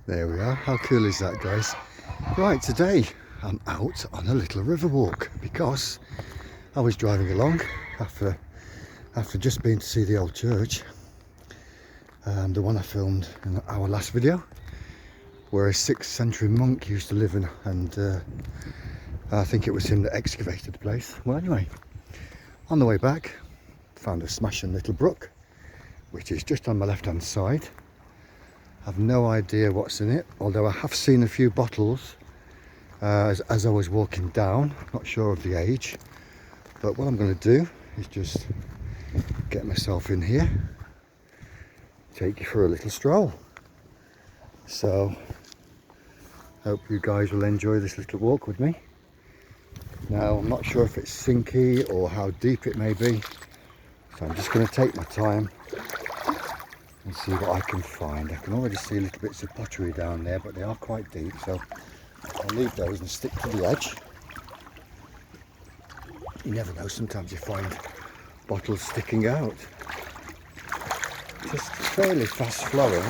There we are. How cool is that, guys? Right, today I'm out on a little river walk because I was driving along after just being to see the old church, the one I filmed in our last video, where a 6th century monk used to live in, and I think it was him that excavated the place. Well, anyway, on the way back, found a smashing little brook, which is just on my left hand side. I've no idea what's in it, although I have seen a few bottles as I was walking down. Not sure of the age, but what I'm going to do is just get myself in here, take you for a little stroll. So hope you guys will enjoy this little walk with me. Now, I'm not sure if it's sinky or how deep it may be, so I'm just going to take my time and see what I can find. I can already see little bits of pottery down there, but they are quite deep, so I'll leave those and stick to the edge. You never know, sometimes you find bottles sticking out. Just fairly fast flowing.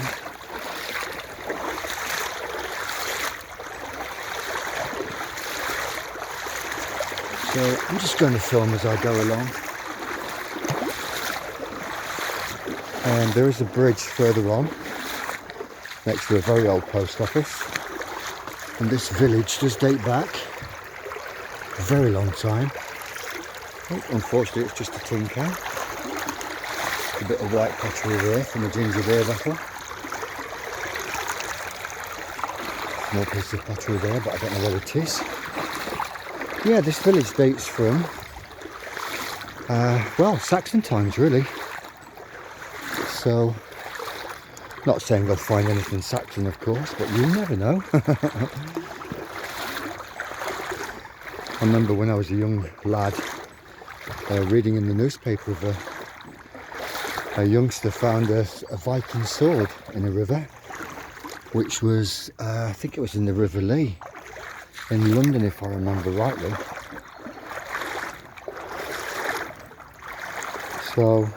So I'm just going to film as I go along. And there is a bridge further on, next to a very old post office. And this village does date back a very long time. Oh, unfortunately, it's just a tin can. A bit of white pottery there from a ginger beer bottle. More piece of pottery there, but I don't know what it is. Yeah, this village dates from, well, Saxon times really. So, not saying I'll find anything Saxon, of course, but you never know. I remember when I was a young lad reading in the newspaper of a youngster found a Viking sword in a river, which was, I think it was in the River Lee in London, if I remember rightly. So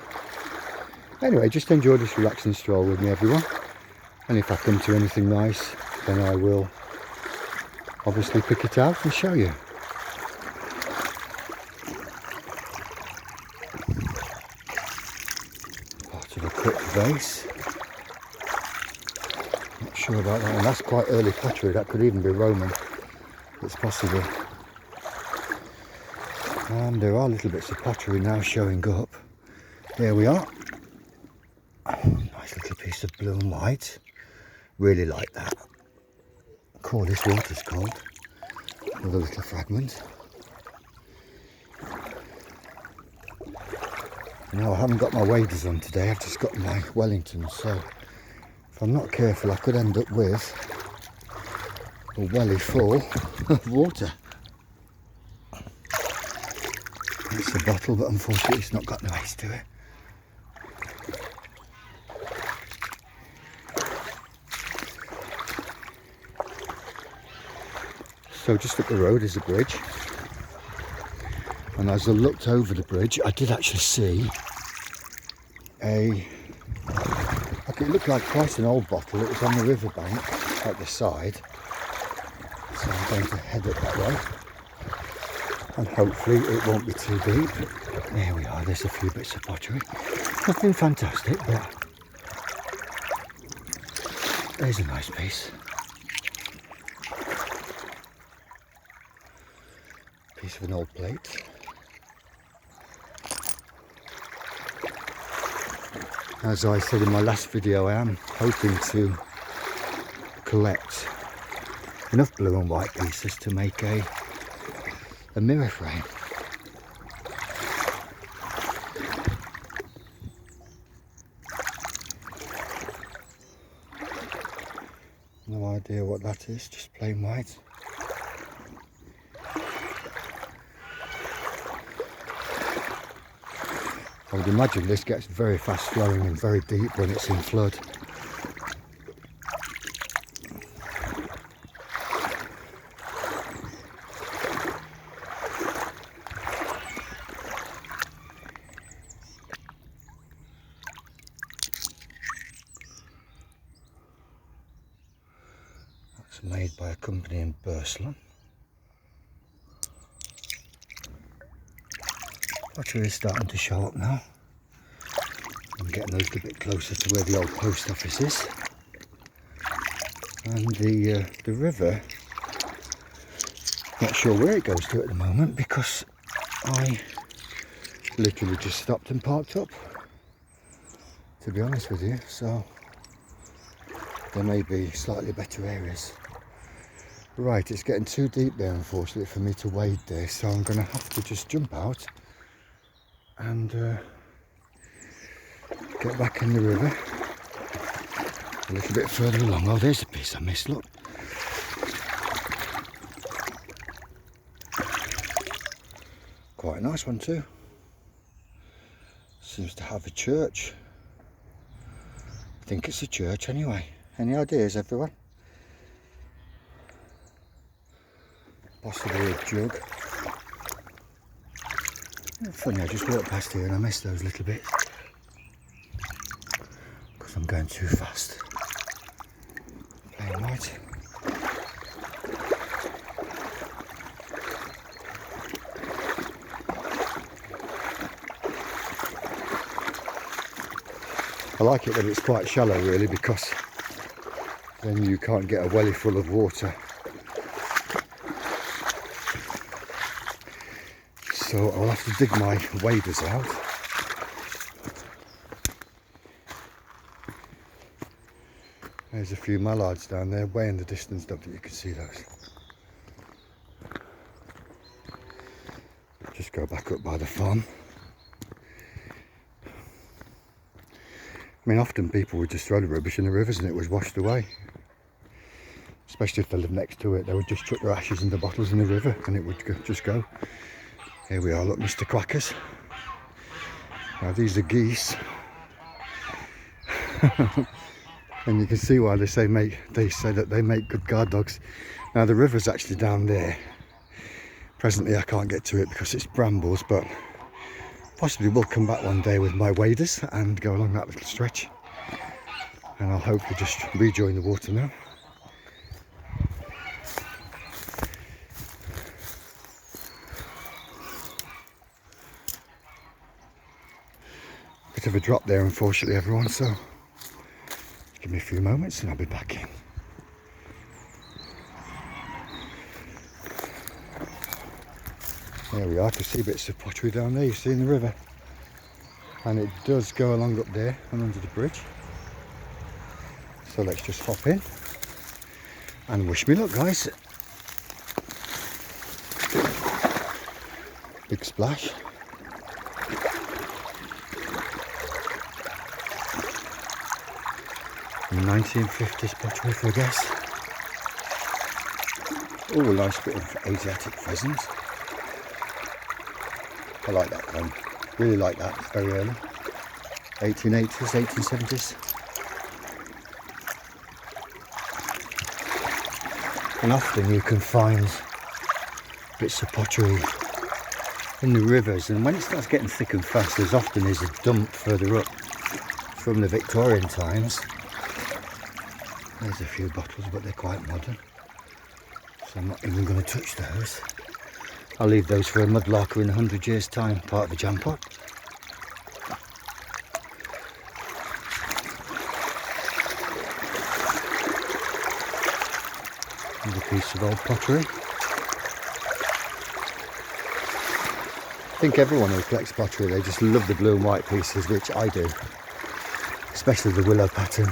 anyway, just enjoy this relaxing stroll with me, everyone. And if I come to anything nice, then I will obviously pick it out and show you. Part of a cut vase. Not sure about that one. That's quite early pottery. That could even be Roman. It's possible. And there are little bits of pottery now showing up. There we are. Nice little piece of blue and white. Really like that. Cool, this water's cold. Another little fragment. No, I haven't got my waders on today. I've just got my Wellingtons. So if I'm not careful, I could end up with a welly full of water. It's a bottle, but unfortunately it's not got no ice to it. So just up the road is a bridge, and as I looked over the bridge I did actually see like it looked like quite an old bottle. It was on the riverbank at the side, so I'm going to head up that way and hopefully it won't be too deep. There we are, there's a few bits of pottery, nothing fantastic, but there's a nice piece. Piece of an old plate. As I said in my last video, I am hoping to collect enough blue and white pieces to make a mirror frame. No idea what that is, just plain white. I would imagine this gets very fast flowing and very deep when it's in flood. made by a company in Burslem. Pottery is starting to show up now. I'm getting a little bit closer to where the old post office is. And the river, not sure where it goes to at the moment because I literally just stopped and parked up, to be honest with you. So there may be slightly better areas. Right, it's getting too deep there unfortunately for me to wade there, so I'm going to have to just jump out and get back in the river a little bit further along. Oh, there's a piece I missed, look. Quite a nice one too. Seems to have a church. I think it's a church anyway. Any ideas, everyone? Possibly a jug. Funny, I just walked past here and I missed those little bits because I'm going too fast. Playing right. I like it that it's quite shallow really, because then you can't get a welly full of water. So I'll have to dig my waders out. There's a few mallards down there, way in the distance, don't think you can see those. Just go back up by the farm. I mean, often people would just throw the rubbish in the rivers and it was washed away. Especially if they lived next to it, they would just chuck their ashes into bottles in the river and it would just go. Here we are, look, Mr. Quackers. Now these are geese. And you can see why they say that they make good guard dogs. Now the river's actually down there. Presently I can't get to it because it's brambles, but possibly will come back one day with my waders and go along that little stretch. And I'll hopefully just rejoin the water now. Bit of a drop there unfortunately, everyone, so give me a few moments and I'll be back in. There we are, I can see bits of pottery down there, you see, in the river. And it does go along up there and under the bridge. So let's just hop in and wish me luck, guys. Big splash. And 1950s pottery for a guess. Oh, a nice bit of Asiatic pheasant. I like that kind, really like that, it's very early. 1880s, 1870s. And often you can find bits of pottery in the rivers, and when it starts getting thick and fast, there's often is a dump further up from the Victorian times. There's a few bottles, but they're quite modern, so I'm not even going to touch those. I'll leave those for a mudlarker in 100 years time, part of the jam pot. Another piece of old pottery. I think everyone who collects pottery, they just love the blue and white pieces, which I do, especially the willow pattern.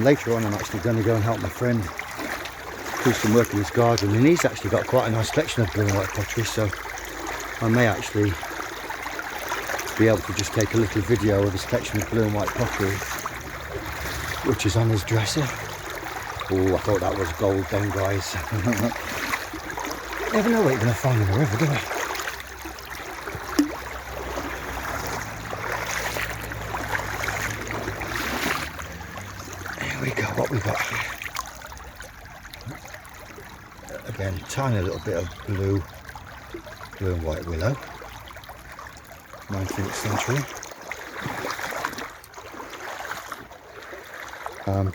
Later on I'm actually going to go and help my friend do some work in his garden, and he's actually got quite a nice collection of blue and white pottery, so I may actually be able to just take a little video of his collection of blue and white pottery, which is on his dresser. Oh, I thought that was gold then, guys. Never know what you're going to find in the river, do you? What we got here, again, tiny little bit of blue and white willow, 19th century.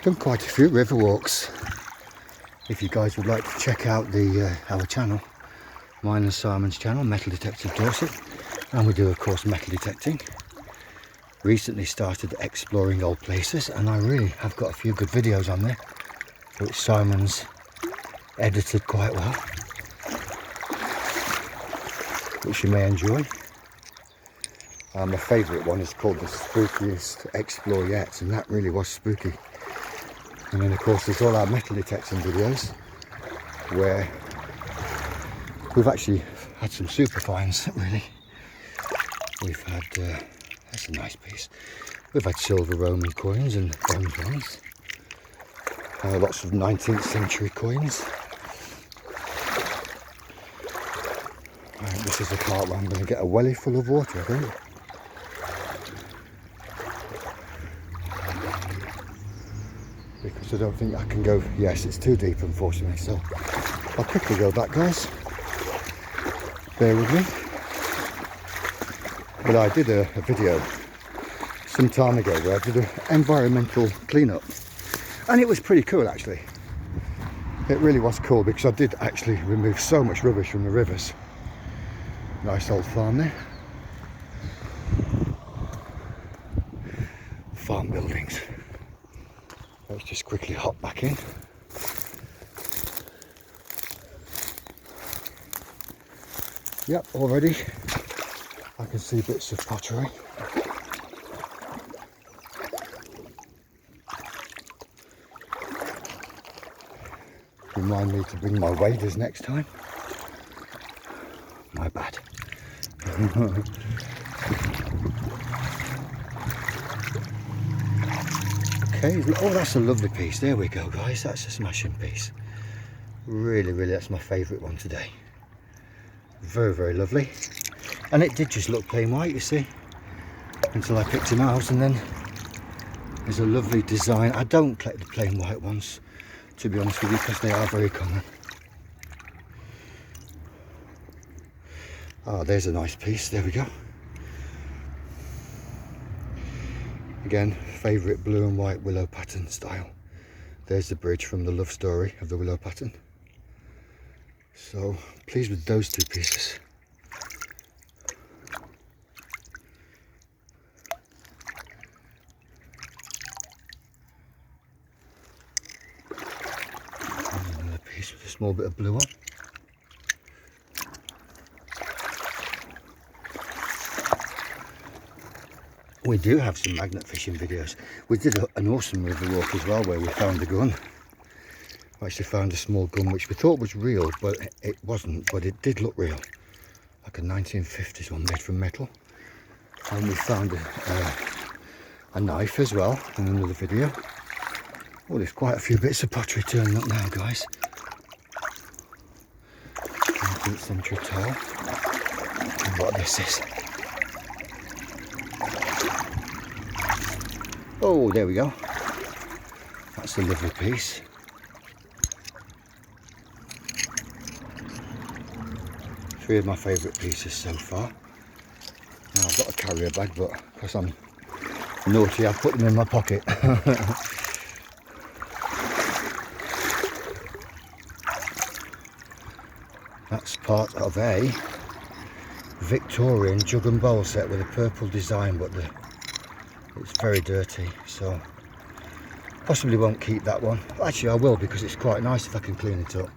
Done quite a few river walks. If you guys would like to check out our channel, mine and Simon's channel, Metal Detective Dorset, and we do of course metal detecting. Recently started exploring old places, and I really have got a few good videos on there, which Simon's edited quite well, which you may enjoy. My favourite one is called the Spookiest Explore Yet, and that really was spooky. And then of course there's all our metal detecting videos where we've actually had some super finds, really. We've had, that's a nice piece. We've had silver Roman coins and bronze ones. Lots of 19th century coins. Right, this is the part where I'm going to get a welly full of water, I think. Because I don't think I can go, yes, it's too deep unfortunately, so I'll quickly go back, guys. Bear with me. But I did a video some time ago where I did an environmental cleanup, and it was pretty cool actually. It really was cool because I did actually remove so much rubbish from the rivers. Nice old farm there. Farm buildings. Let's just quickly hop back in. Yep, already I can see bits of pottery. Remind me to bring my waders next time. My bad. Okay, oh, that's a lovely piece. There we go, guys. That's a smashing piece. Really, really, that's my favourite one today. Very, very lovely. And it did just look plain white, you see, until I picked him out. And then there's a lovely design. I don't collect the plain white ones, to be honest with you, because they are very common. Oh, there's a nice piece. There we go. Again, favourite blue and white willow pattern style. There's the bridge from the love story of the willow pattern. So pleased with those two pieces. And another piece with a small bit of blue on. We do have some magnet fishing videos. We did an awesome river walk as well where we found a gun. We actually found a small gun which we thought was real, but it wasn't, but it did look real. Like a 1950s one made from metal. And we found a knife as well in another video. Oh, there's quite a few bits of pottery turning up now, guys. 19th century tile. And what this is. Oh, there we go. That's a lovely piece. Three of my favourite pieces so far. Now I've got a carrier bag, but because I'm naughty, I've put them in my pocket. That's part of a Victorian jug and bowl set with a purple design, but it's very dirty, so possibly won't keep that one. Actually I will, because it's quite nice if I can clean it up.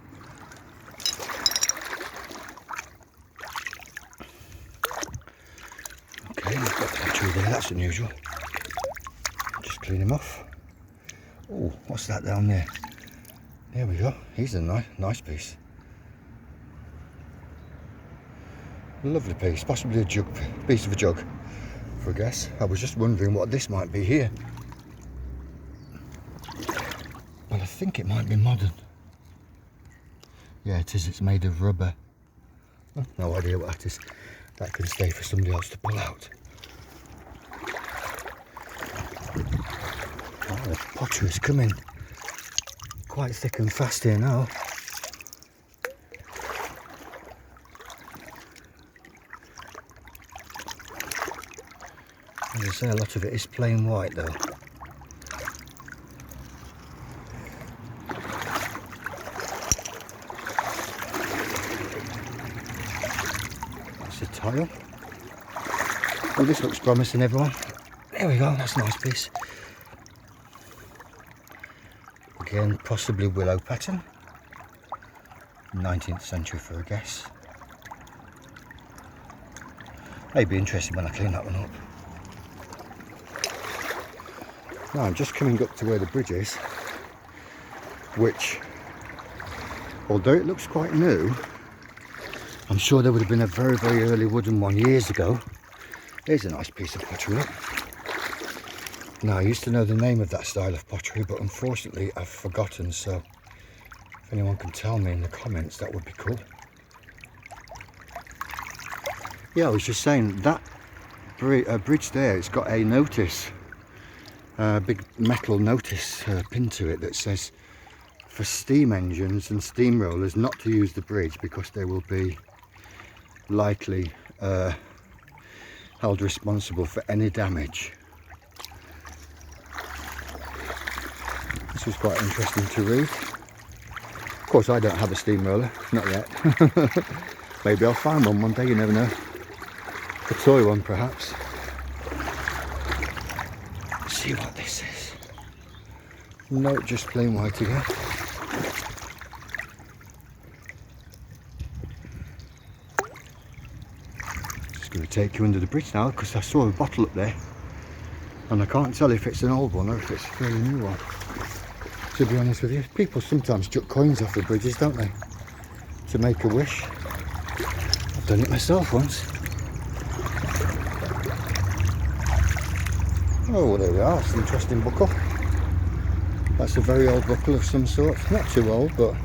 Okay, I've got pottery there, that's unusual. Just clean him off. Oh, what's that down there? There we go, he's a nice piece. Lovely piece, possibly a jug, piece of a jug for a guess. I was just wondering what this might be here. But I think it might be modern. Yeah, it is, it's made of rubber. Oh, no idea what that is. That can stay for somebody else to pull out. Oh, the pottery is coming quite thick and fast here now. As I say, a lot of it is plain white though. That's a tile. Oh, this looks promising, everyone. There we go, that's a nice piece. Again, possibly willow pattern. 19th century for a guess. May be interesting when I clean that one up. Now I'm just coming up to where the bridge is, which, although it looks quite new, I'm sure there would have been a very, very early wooden one years ago. Here's a nice piece of pottery. Now, I used to know the name of that style of pottery, but unfortunately I've forgotten, so if anyone can tell me in the comments, that would be cool. Yeah, I was just saying, that bridge there, it's got a notice, a big metal notice pinned to it that says for steam engines and steamrollers not to use the bridge because they will be likely held responsible for any damage. This was quite interesting to read. Of course, I don't have a steamroller, not yet. Maybe I'll find one day, you never know. A toy one, perhaps. Let's see what this is. No, just plain white again. Just going to take you under the bridge now because I saw a bottle up there and I can't tell if it's an old one or if it's a fairly new one. To be honest with you, people sometimes chuck coins off the bridges, don't they? To make a wish. I've done it myself once. Oh, well, there we are. It's an interesting buckle. That's a very old buckle of some sort. Not too old, but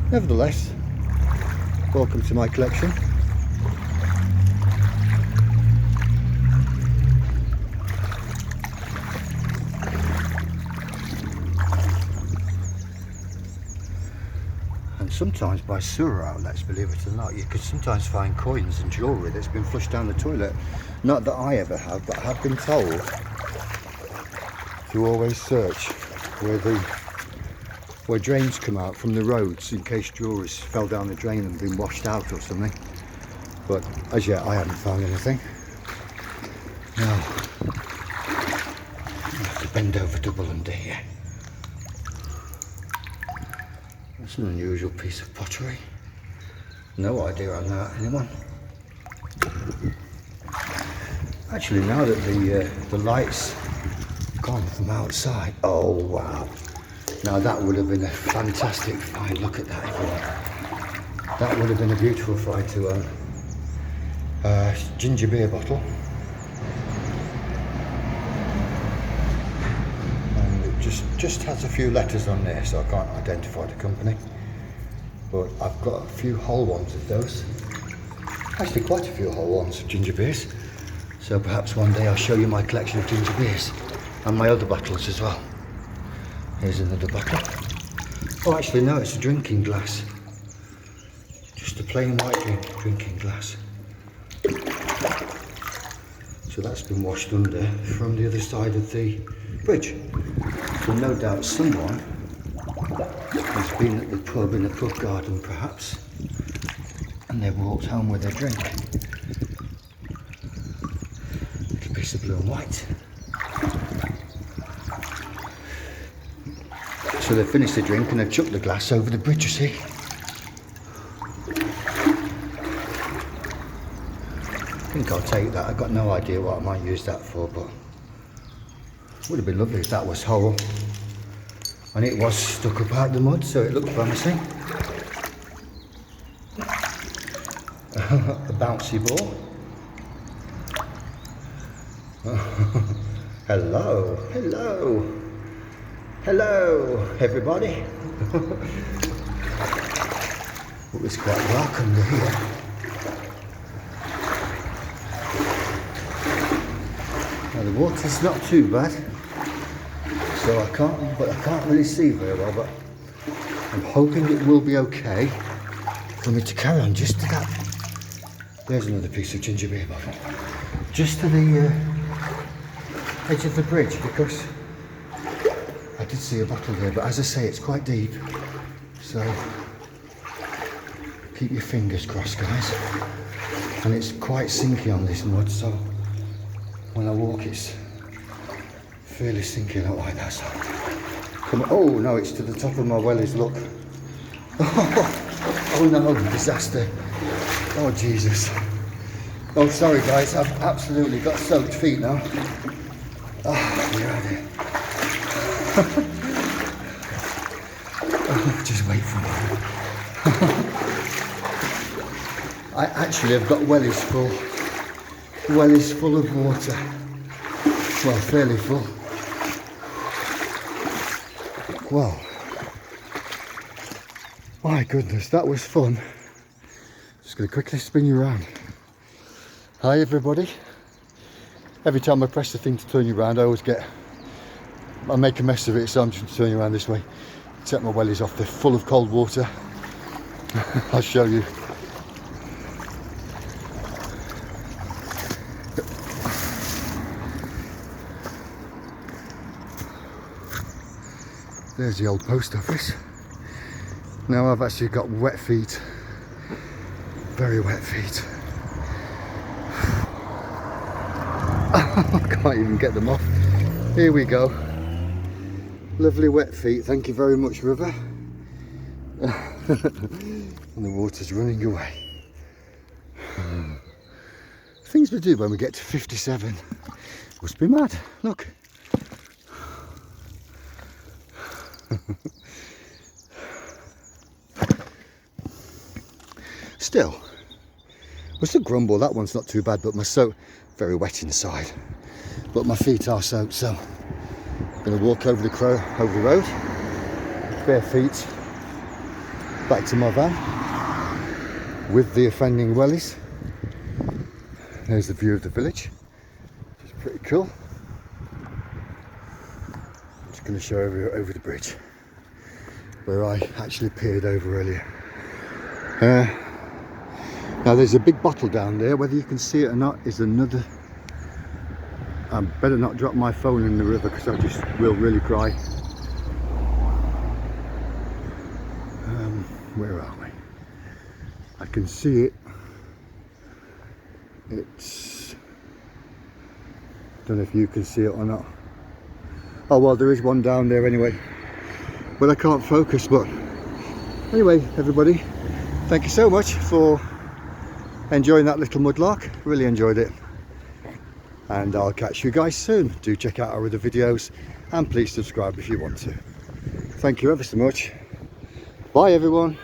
nevertheless, welcome to my collection. And sometimes by sewer outlets, believe it or not, you could sometimes find coins and jewellery that's been flushed down the toilet. Not that I ever have, but I have been told to always search where drains come out from the roads in case jewellery's fell down the drain and been washed out or something. But as yet I haven't found anything. Now I have to bend over double under here. That's an unusual piece of pottery. No idea on that, anyone? Actually, now that the light's gone from outside, oh wow. Now that would have been a fantastic find. Look at that, everyone. That would have been a beautiful find to own. Ginger beer bottle. And it just has a few letters on there, so I can't identify the company. But I've got a few whole ones of those. Actually, quite a few whole ones of ginger beers. So perhaps one day I'll show you my collection of ginger beers and my other bottles as well. Here's another bottle. Oh, actually no, it's a drinking glass. Just a plain white drinking glass. So that's been washed under from the other side of the bridge. So no doubt someone has been at the pub in a pub garden perhaps, and they've walked home with their drink. Little piece of blue and white. So they've finished the drink and they've chucked the glass over the bridge, you see. I think I'll take that. I've got no idea what I might use that for, but it would have been lovely if that was whole. And it was stuck up out the mud, so it looked promising. A bouncy ball. Hello, hello. Hello, everybody. It was quite dark under here. Now the water's not too bad, so I can't really see very well, but I'm hoping it will be okay for me to carry on just to that. There's another piece of ginger beer bottle. Just to the edge of the bridge because I did see a bottle there, but as I say, it's quite deep, so keep your fingers crossed, guys. And it's quite sinky on this mud, so when I walk it's fairly sinky, not like that. So come on. Oh no, it's to the top of my wellies, look. Oh no, disaster. Oh Jesus. Oh sorry guys, I've absolutely got soaked feet now. Oh, we're out here. Oh, just wait for me. I actually have got wellies full of water. Well, fairly full. Well, my goodness, that was fun. Just going to quickly spin you around. Hi everybody. Every time I press the thing to turn you around, I make a mess of it, so I'm just turning you around this way. Take my wellies off, they're full of cold water. I'll show you. There's the old post office. Now I've actually got wet feet, very wet feet. I can't even get them off. Here we go. Lovely wet feet, thank you very much, river. And the water's running away. Things we do when we get to 57. Must be mad, look. Still, we'll still grumble, that one's not too bad, but my soak, very wet inside. But my feet are soaked, so I'm going to walk over the road, bare feet, back to my van with the offending wellies. There's the view of the village, which is pretty cool. I'm just going to show over the bridge where I actually peered over earlier. Now there's a big bottle down there, whether you can see it or not is another. I better not drop my phone in the river because I just will really cry. Where are we? I can see it. It's, don't know if you can see it or not. Oh well, there is one down there anyway, but I can't focus. But anyway, everybody, thank you so much for enjoying that little mudlark. Really enjoyed it, and I'll catch you guys soon. Do check out our other videos and please subscribe if you want to. Thank you ever so much. Bye everyone.